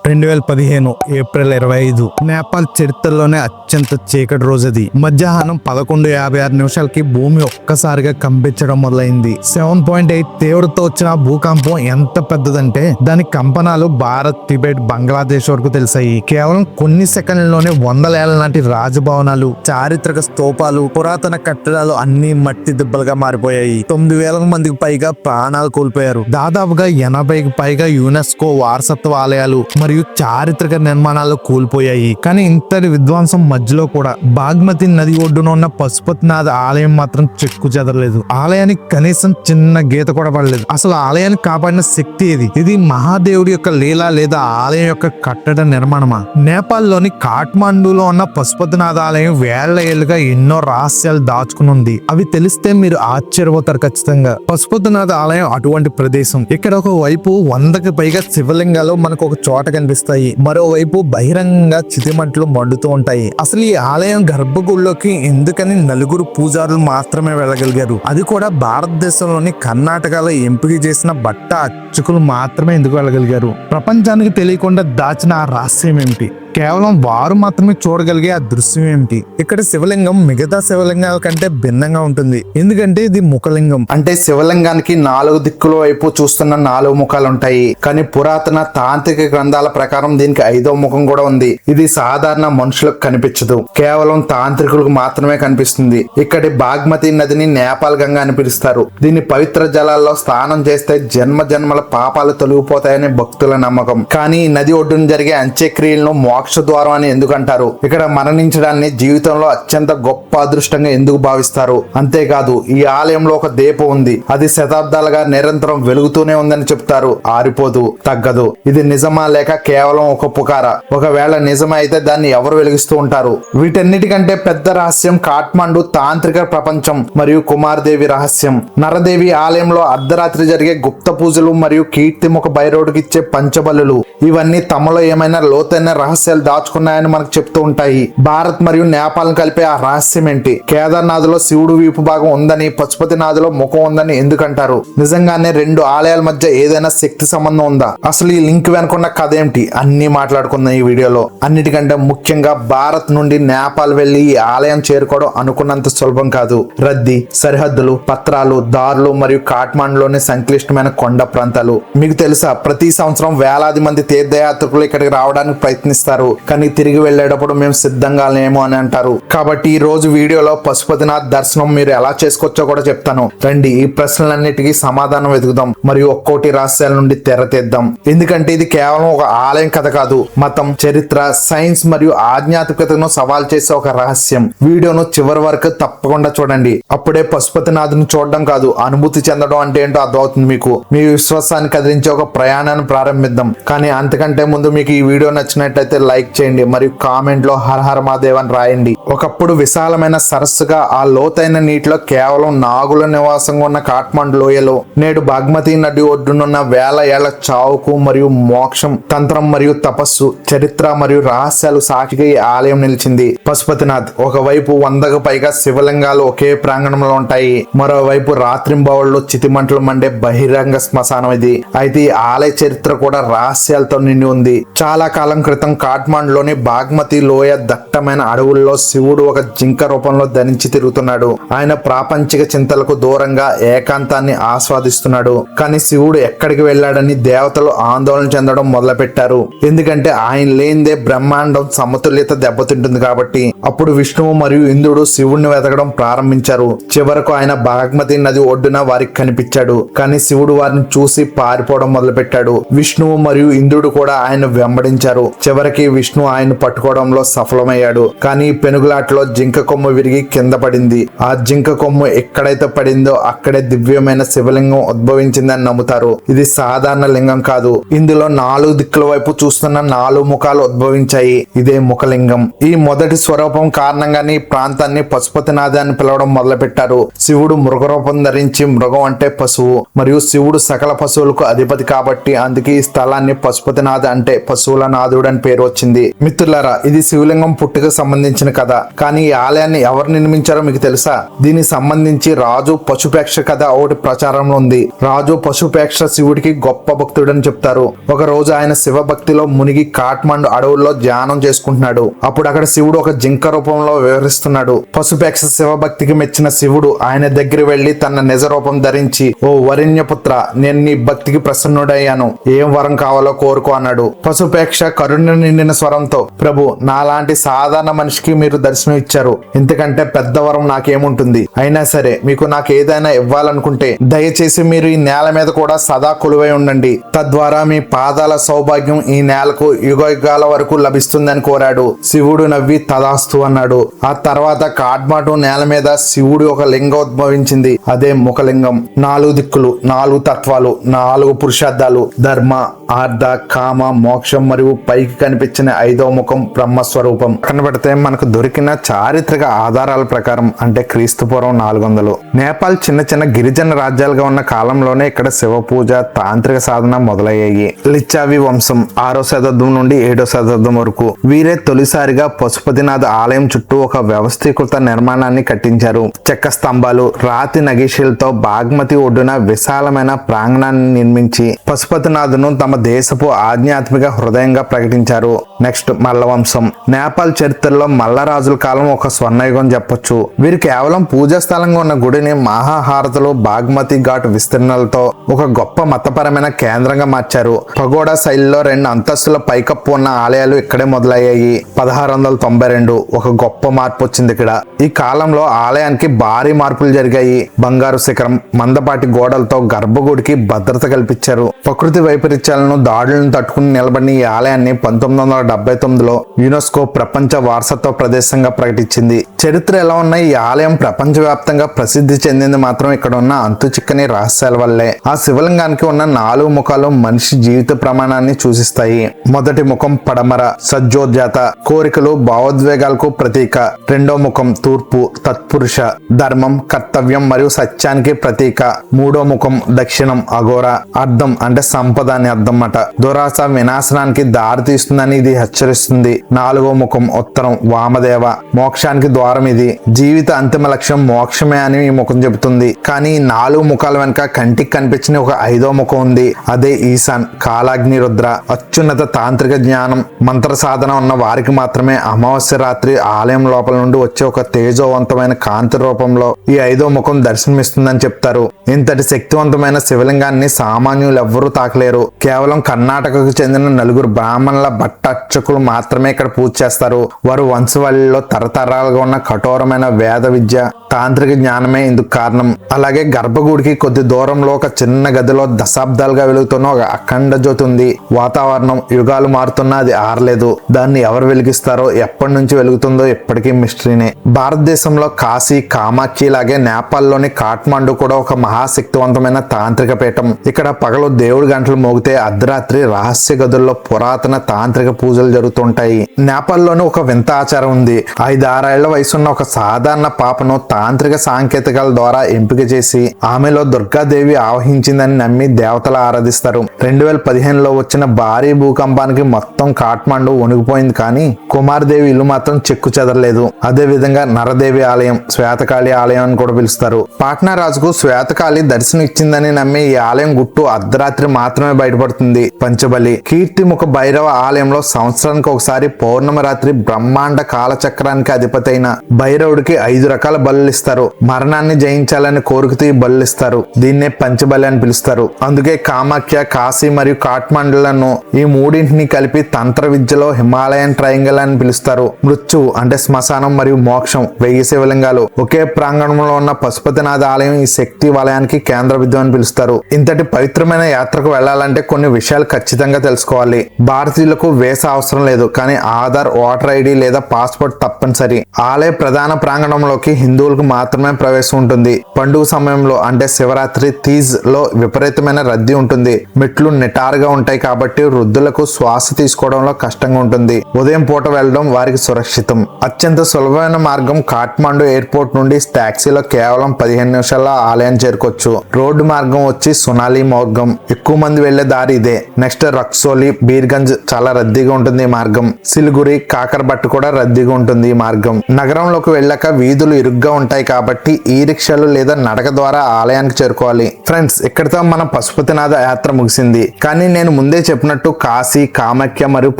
2015 April 25 Nepal చరిత్రలోనే అత్యంత చీకటి రోజు అది. మధ్యాహ్నం 11:56 భూమి ఒక్కసారిగా కంపించడం మొదలైంది. 7.8 తీవ్రతతో వచ్చిన భూకంపం ఎంత పెద్దదంటే దాని కంపనాలు భారత్, టిబెట్, బంగ్లాదేశ్ వరకు తెలిసాయి. కేవలం కొన్ని సెకండ్లలోనే వందల ఏళ్ల నాటి రాజభవనాలు, చారిత్రక స్తూపాలు, పురాతన కట్టడాలు అన్ని మట్టి దిబ్బలుగా మారిపోయాయి. 9,000 మందికి పైగా ప్రాణాలు కోల్పోయారు. దాదాపుగా 80కి పైగా యునెస్కో వారసత్వ ఆలయాలు మరియు చారిత్రక నిర్మాణాలు కూలిపోయాయి. కానీ ఇంతటి విధ్వంసం మధ్యలో కూడా బాగ్మతి నది ఒడ్డున ఉన్న పశుపతినాథ్ ఆలయం మాత్రం చెక్కు చెదరలేదు. ఆలయానికి కనీసం చిన్న గీత కూడా పడలేదు. అసలు ఆలయాన్ని కాపాడిన శక్తి ఏది? ఇది మహాదేవుడి యొక్క లీల లేదా ఆలయం యొక్క కట్టడ నిర్మాణమా? నేపాల్ లోని కాఠ్మండూలో ఉన్న పశుపతినాథ్ ఆలయం వేళ్ల ఏళ్లుగా ఎన్నో రహస్యాలు దాచుకుని ఉంది. అవి తెలిస్తే మీరు ఆశ్చర్యపోతారు ఖచ్చితంగా. పశుపతినాథ్ ఆలయం అటువంటి ప్రదేశం. ఇక్కడ ఒక వైపు 100కి పైగా శివలింగాలు మనకు ఒక చోట కనిపిస్తాయి. మరోవైపు బహిరంగంగా చితిమంటలు మండుతూ ఉంటాయి. అసలు ఈ ఆలయం గర్భగుడిలోకి ఎందుకని 4 పూజారులు మాత్రమే వెళ్ళగలిగారు? అది కూడా భారతదేశంలోని కర్ణాటకలో ఎంపిక చేసిన బట్ట అర్చకులు మాత్రమే ఎందుకు వెళ్ళగలిగారు? ప్రపంచానికి తెలియకుండా దాచిన ఆ రహస్యం ఏమిటి? కేవలం వారు మాత్రమే చూడగలిగే ఆ దృశ్యం ఏమిటి? ఇక్కడ శివలింగం మిగతా శివలింగాల కంటే భిన్నంగా ఉంటుంది. ఎందుకంటే ఇది ముఖలింగం. అంటే శివలింగానికి 4 దిక్కుల వైపు చూస్తున్న 4 ముఖాలు ఉంటాయి. కానీ పురాతన తాంత్రిక గ్రంథాల ప్రకారం దీనికి 5వ ముఖం కూడా ఉంది. ఇది సాధారణ మనుషులకు కనిపించదు, కేవలం తాంత్రికులకు మాత్రమే కనిపిస్తుంది. ఇక్కడి బాగ్మతి నదిని నేపాల్ గంగా అని పిలుస్తారు. దీని పవిత్ర జలాల్లో స్నానం చేస్తే జన్మ జన్మల పాపాలు తొలగిపోతాయని భక్తుల నమ్మకం. కానీ ఈ నది ఒడ్డున జరిగే అంత్యక్రియలను మోక్ష ద్వారం అని ఎందుకు అంటారు? ఇక్కడ మరణించడాన్ని జీవితంలో అత్యంత గొప్ప అదృష్టంగా ఎందుకు భావిస్తారు? అంతేకాదు ఈ ఆలయంలో ఒక దీపం ఉంది. అది శతాబ్దాలుగా నిరంతరం వెలుగుతూనే ఉందని చెప్తారు. ఆరిపోదు, తగ్గదు. ఇది నిజమా లేక కేవలం ఒక పుకారా? ఒకవేళ నిజమే అయితే దాన్ని ఎవరు వెలిగిస్తూ ఉంటారు? వీటన్నిటికంటే పెద్ద రహస్యం కాఠ్మండు తాంత్రిక ప్రపంచం మరియు కుమారదేవి రహస్యం. నరదేవి ఆలయంలో అర్ధరాత్రి జరిగే గుప్త పూజలు మరియు కీర్తిముఖ భైరవుడికి ఇచ్చే పంచబలులు ఇవన్నీ తమలో ఏమైనా లోతైన రహస్యాలు దాచుకున్నాయని మనకు చెప్తూ ఉంటాయి. భారత్ మరియు నేపాల్ కలిపే ఆ రహస్యం ఏంటి? కేదార్నాథ్ లో శివుడు వీపు భాగం ఉందని, పశుపతినాథ్ లో ముఖం ఉందని ఎందుకంటారు? నిజంగానే 2 ఆలయాల మధ్య ఏదైనా శక్తి సంబంధం ఉందా? అసలు ఈ లింక్ వెనుకున్న కథ ఏమిటి? అన్ని మాట్లాడుకుందాం ఈ వీడియోలో. అన్నిటికంటే ముఖ్యంగా భారత్ నుండి నేపాల్ వెళ్లి ఈ ఆలయం చేరుకోవడం అనుకున్నంత సులభం కాదు. రద్దీ, సరిహద్దులు, పత్రాలు, దారులు మరియు కాఠ్మండులోని సంక్లిష్టమైన కొండ ప్రాంతాలు. మీకు తెలుసా, ప్రతి సంవత్సరం వేలాది మంది తీర్థయాత్రికులు ఇక్కడికి రావడానికి ప్రయత్నిస్తారు. కానీ తిరిగి వెళ్లేటప్పుడు మేము సిద్ధంగా లేము అని అంటారు. కాబట్టి ఈ రోజు వీడియోలో పశుపతినాథ్ దర్శనం మీరు ఎలా చేసుకోవచ్చో కూడా చెప్తాను. రండి ఈ ప్రశ్నలన్నిటికీ సమాధానం వెతుకుదాం మరియు ఒక్కోటి రహస్యాల నుండి తెరతీద్దాం. ఎందుకంటే ఇది కేవలం ఒక ఆలయం కథ కాదు, మతం, చరిత్ర, సైన్స్ మరియు ఆధ్యాత్మికతను సవాల్ చేసే ఒక రహస్యం. వీడియోను చివరి వరకు తప్పకుండా చూడండి. అప్పుడే పశుపతినాథ్ను చూడడం కాదు, అనుభూతి చెందడం అంటే ఏంటో అర్థమవుతుంది మీకు. మీ విశ్వాసాన్ని కదిలించే ఒక ప్రయాణాన్ని ప్రారంభిద్దాం. కానీ అంతకంటే ముందు మీకు ఈ వీడియో నచ్చినట్లయితే లైక్ చేయండి మరియు కామెంట్ లో హర హర మహాదేవ్ అని రాయండి. ఒకప్పుడు విశాలమైన సరస్సుగా ఆ లోతైన నీటిలో కేవలం నాగుల నివాసంగా ఉన్న కాఠ్మండు లోయలో నేడు బాగ్మతి నది ఒడ్డునున్న వేల ఏళ్ల చావుకు మరియు మోక్షం, తంత్రం మరియు తపస్సు, చరిత్ర మరియు రహస్యాలు సాక్షిగా ఈ ఆలయం నిలిచింది. పశుపతినాథ్ ఒకవైపు 100కు పైగా శివలింగాలు ఒకే ప్రాంగణంలో ఉంటాయి. మరోవైపు రాత్రింబవళ్ళు చితిమంటలు మండే బహిరంగ శ్మశానం ఇది. అయితే ఈ ఆలయ చరిత్ర కూడా రహస్యాలతో నిండి ఉంది. చాలా కాలం క్రితం కాఠ్మండులోని బాగ్మతి లోయ దట్టమైన అడవుల్లో శివుడు ఒక జింక రూపంలో ధరించి తిరుగుతున్నాడు. ఆయన ప్రాపంచిక చింతలకు దూరంగా ఏకాంతాన్ని ఆస్వాదిస్తున్నాడు. కానీ శివుడు ఎక్కడికి వెళ్ళాడని దేవతలు ఆందోళన చెందడం మొదలుపెట్టారు. ఎందుకంటే ఆయన లేనిదే బ్రహ్మాండం సమతుల్యత దెబ్బతింటుంది కాబట్టి. అప్పుడు విష్ణువు మరియు ఇంద్రుడు శివుడిని వెతకడం ప్రారంభించారు. చివరకు ఆయన బాగ్మతి నది ఒడ్డున వారికి కనిపించాడు. కానీ శివుడు వారిని చూసి పారిపోవడం మొదలుపెట్టాడు. విష్ణువు మరియు ఇంద్రుడు కూడా ఆయన వెంబడించారు. చివరికి విష్ణు ఆయన పట్టుకోవడంలో సఫలమయ్యాడు. కానీ పెనుగులాట్లో జింక కొమ్ము విరిగి కింద పడింది. ఆ జింక కొమ్ము ఎక్కడైతే పడిందో అక్కడే దివ్యమైన శివలింగం ఉద్భవించిందని నమ్ముతారు. ఇది సాధారణ లింగం కాదు. ఇందులో 4 దిక్కుల వైపు చూస్తున్న 4 ముఖాలు ఉద్భవించాయి. ఇదే ముఖలింగం. ఈ మొదటి స్వరూపం కారణంగానే ఈ ప్రాంతాన్ని పశుపతినాథ అని పిలవడం మొదలు పెట్టారు. శివుడు మృగరూపం ధరించి, మృగం అంటే పశువు, మరియు శివుడు సకల పశువులకు అధిపతి కాబట్టి అందుకే ఈ స్థలాన్ని పశుపతినాథ అంటే పశువుల నాథుడు అని పేరు వచ్చింది. మిత్రులారా, ఇది శివలింగం పుట్టుకకు సంబంధించిన కథ. కానీ ఈ ఆలయాన్ని ఎవరు నిర్మించారో మీకు తెలుసా? దీనికి సంబంధించి రాజు పశుపేక్ష కథ ఒకటి ప్రచారంలో ఉంది. రాజు పశుపేక్ష శివుడికి గొప్ప భక్తుడని చెప్తారు. ఒక రోజు ఆయన శివ భక్తిలో మునిగి కాఠ్మండు అడవుల్లో ధ్యానం చేసుకుంటున్నాడు. అప్పుడు అక్కడ శివుడు ఒక జింక రూపంలో వివరిస్తున్నాడు. పశుపేక్ష శివభక్తికి మెచ్చిన శివుడు ఆయన దగ్గర వెళ్లి తన నిజ రూపం ధరించి, ఓ వరిణ్యపుత్ర, నేను నీ భక్తికి ప్రసన్నుడయ్యాను, ఏం వరం కావాలో కోరుకో అన్నాడు. పశుపేక్ష కరుణ నిండిన స్వరంతో, ప్రభు, నాలాంటి సాధారణ మనిషికి మీరు దర్శనం ఇచ్చారు, ఇంతకంటే పెద్ద వరం నాకేముంటుంది? అయినా సరే మీకు నాకు ఏదైనా ఇవ్వాలనుకుంటే దయచేసి మీరు ఈ నేల మీద కూడా సదా కొలువై ఉండండి. తద్వారా మీ పాదాల సౌభాగ్యం ఈ నేలకు యుగయుగాల వరకు లభిస్తుందని కోరాడు. శివుడు నవ్వి తదాస్తు అన్నాడు. ఆ తర్వాత కాఠ్మండు నేల మీద శివుడు ఒక లింగం ఉద్భవించింది. అదే ముఖలింగం. 4 దిక్కులు, 4 తత్వాలు, 4 పురుషార్థాలు, ధర్మ, ఆర్ధ, కామ, మోక్షం మరియు పైకి కనిపించిన 5వ ముఖం బ్రహ్మస్వరూపం. కనబడితే మనకు దొరికిన చారిత్రక ఆధారాల ప్రకారం అంటే క్రీస్తుపూర్వం 400 నేపాల్ చిన్న చిన్న గిరిజన రాజ్యాలుగా ఉన్న కాలంలోనే ఇక్కడ శివ పూజ, తాంత్రిక సాధన మొదలయ్యాయి. లిచ్చావి వంశం 6వ శతాబ్దం నుండి 7వ శతాబ్దం వరకు వీరే తొలిసారిగా పశుపతినాథ్ ఆలయం చుట్టూ ఒక వ్యవస్థీకృత నిర్మాణాన్ని కట్టించారు. చెక్క స్తంభాలు, రాతి నగీషులతో బాగ్మతి ఒడ్డున విశాలమైన ప్రాంగణాన్ని నిర్మించి పశుపతినాథ్ను తమ దేశపు ఆధ్యాత్మిక హృదయంగా ప్రకటించారు. నెక్స్ట్ మల్ల వంశం. నేపాల్ చరిత్రలో మల్లరాజుల కాలం ఒక స్వర్ణయుగం చెప్పొచ్చు. వీరు కేవలం పూజా స్థలంగా ఉన్న గుడిని మహాహారతులు, బాగ్మతి ఘాట్ విస్తీర్ణలతో ఒక గొప్ప మతపరమైన కేంద్రంగా మార్చారు. పగోడా శైలిలో 2 అంతస్తుల పైకప్పు ఉన్న ఆలయాలు ఇక్కడే మొదలయ్యాయి. 1692 ఒక గొప్ప మార్పు వచ్చింది ఇక్కడ. ఈ కాలంలో ఆలయానికి భారీ మార్పులు జరిగాయి. బంగారు శిఖరం, మందపాటి గోడలతో గర్భగుడికి భద్రత కల్పించారు. ప్రకృతి వైపరీత్యాలను, దాడులను తట్టుకుని నిలబడిన ఈ ఆలయాన్ని 1979లో యునెస్కో ప్రపంచ వారసత్వ ప్రదేశంగా ప్రకటించింది. చరిత్ర ఎలా ఉన్నా ఈ ఆలయం ప్రపంచవ్యాప్తంగా ప్రసిద్ధి చెందింది మాత్రం ఇక్కడ ఉన్న అంతు చిక్కని రహస్యాల వల్లే. ఆ శివలింగానికి ఉన్న 4 ముఖాలు మనిషి జీవిత ప్రమాణాన్ని సూచిస్తాయి. మొదటి ముఖం పడమర, సజ్జోజాత, కోరికలు, భావోద్వేగాలకు ప్రతీక. రెండో ముఖం తూర్పు, తత్పురుష, ధర్మం, కర్తవ్యం మరియు సత్యానికి ప్రతీక. మూడో ముఖం దక్షిణం, అఘోర, అర్థం అంటే సంపద అని అర్థం అన్నమాట. దురాశ వినాశనానికి దారి తీస్తుందని ఇది హెచ్చరిస్తుంది. 4వ ముఖం ఉత్తరం, వామదేవ, మోక్షానికి ద్వారం. ఇది జీవిత అంతిమ లక్ష్యం మోక్షమే అని ఈ ముఖం చెబుతుంది. కానీ ఈ 4 ముఖాల వెనుక కంటికి కనిపించిన ఒక 5వ ముఖం ఉంది. అదే ఈశాన్, కాలాగ్ని రుద్ర. అత్యున్నత తాంత్రిక జ్ఞానం, మంత్ర సాధన ఉన్న వారికి మాత్రమే అమావాస్య రాత్రి ఆలయం లోపల నుండి వచ్చే ఒక తేజోవంతమైన కాంతి రూపంలో ఈ 5వ ముఖం దర్శనమిస్తుందని చెప్తారు. ఇంతటి శక్తివంతమైన శివలింగాన్ని సామాన్యులు ఎవ్వరూ తాకలేరు. కేవలం కర్ణాటకకు చెందిన 4 బ్రాహ్మణుల బట్టర్చకులు మాత్రమే ఇక్కడ పూజ చేస్తారు. వారు వంశవాళిలో తరతరాలుగా ఉన్న కఠోరమైన వేద విద్య, తాంత్రిక జ్ఞానమే ఇందుకు కారణం. అలాగే గర్భగుడికి కొద్ది దూరంలో ఒక చిన్న గదిలో దశాబ్దాలుగా వెలుగుతున్న ఒక అఖండ జ్యోతి ఉంది. వాతావరణం యుగాలు మారుతున్నా అది ఆరలేదు. దాన్ని ఎవరు వెలిగిస్తారో, ఎప్పటి నుంచి వెలుగుతుందో ఎప్పటికీ మిస్టరీనే. భారతదేశంలో కాశీ, కామాఖ్య లాగే నేపాల్లోని కాఠ్మండు కూడా ఒక మహాశక్తివంతమైన తాంత్రిక పీఠం. ఇక్కడ పగలు దేవుడి గంటలు మోగితే అర్ధరాత్రి రహస్య గదుల్లో పురాతన తాంత్రిక పూజలు జరుగుతుంటాయి. నేపాల్లోని ఒక వింత ఆచారం ఉంది. 5-6 ఏళ్ల వయసున్న ఒక సాధారణ పాపను తాంత్రిక సాంకేతికాల ద్వారా ఎంపిక చేసి ఆమెలో దుర్గాదేవి ఆవహించిందని నమ్మి దేవతలు ఆరాధిస్తారు. 2015లో వచ్చిన భారీ భూకంపానికి మొత్తం కాఠ్మండు వణిగిపోయింది. కానీ కుమారదేవి ఇల్లు మాత్రం చెక్కు చెదరలేదు. అదే విధంగా నరదేవి ఆలయం, శ్వేతకాళి ఆలయం అని కూడా పిలుస్తారు. పాట్నా రాజుకు శ్వేతకాళి దర్శనం ఇచ్చిందని నమ్మి ఈ ఆలయం గుట్టు అర్ధరాత్రి మాత్రమే బయటపడుతుంది. పంచబలి. కీర్తిముఖ భైరవ ఆలయంలో సంవత్సరానికి ఒకసారి పౌర్ణమి రాత్రి బ్రహ్మాండ కాలచక్రానికి అధిపతి అయిన భైరవుడికి 5 రకాల బలులు ఇస్తారు. మరణాన్ని జయించాలని కోరుకుతూ ఈ బలులు ఇస్తారు. దీన్నే పంచబలి అని పిలుస్తారు. అందుకే కామాఖ్య, కాశీ మరియు కాఠ్మండులను ఈ మూడింటిని కలిపి తంత్ర విద్యలో హిమాలయన్ ట్రయాంగిల్ అని పిలుస్తారు. మృత్యువు అంటే శ్మశానం మరియు మోక్షం 1000 శివలింగాలు ఒకే ప్రాంగణంలో ఉన్న పశుపతినాథ ఆలయం ఈ శక్తి వలయానికి కేంద్ర బిందువు అని పిలుస్తారు. ఇంతటి పవిత్రమైన యాత్రకు వెళ్లాలంటే కొన్ని విషయాలు ఖచ్చితంగా తెలుసుకోవాలి. భారతీయులకు వీసా అవసరం లేదు, కానీ ఆధార్, ఓటర్ ఐడి లేదా పాస్పోర్ట్ తప్పనిసరి. ఆలయ ప్రధాన ప్రాంగణంలోకి హిందువులకు మాత్రమే ప్రవేశం ఉంటుంది. పండుగ సమయంలో అంటే శివరాత్రి, తీజ్ లో విపరీతమైన రద్దీ ఉంటుంది. మెట్లు నిటారుగా ఉంటాయి కాబట్టి వృద్ధులకు శ్వాస తీసుకోవడంలో కష్టంగా ఉంటుంది. ఉదయం పూట వెళ్లడం వారికి సురక్షితం. అత్యంత సులభమైన మార్గం కాఠ్మండు ఎయిర్పోర్ట్ నుండి టాక్సీలో కేవలం 15 నిమిషాల్లో ఆలయం చేరుకోవచ్చు. రోడ్డు మార్గం వచ్చి సొనాలి మార్గం. ఎక్కువ మంది వెళ్లే దారి ఇదే. నెక్స్ట్ రక్సోలి, బీర్గంజ్ చాలా రద్దీ రద్దీగా ఉంటుంది ఈ మార్గం. సిలిగురి, కాకరబట్టు కూడా రద్దీగా ఉంటుంది ఈ మార్గం. నగరంలోకి వెళ్ళాక వీధులు ఇరుగ్గా ఉంటాయి కాబట్టి ఈ రిక్షాలు లేదా నడక ద్వారా ఆలయానికి చేరుకోవాలి. ఫ్రెండ్స్, ఇక్కడితో మన పశుపతినాథ యాత్ర ముగిసింది. కానీ నేను ముందే చెప్పినట్టు కాశీ, కామాఖ్య మరియు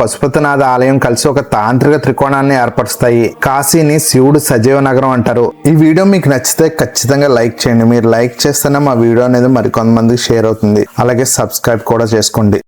పశుపతినాథ ఆలయం కలిసి ఒక తాంత్రిక త్రికోణాన్ని ఏర్పరుస్తాయి. కాశీని శివుడు సజీవ నగరం అంటారు. ఈ వీడియో మీకు నచ్చితే ఖచ్చితంగా లైక్ చేయండి. మీరు లైక్ చేస్తేనే మా వీడియో అనేది మరికొంతమందికి షేర్ అవుతుంది. అలాగే సబ్స్క్రైబ్ కూడా చేసుకోండి.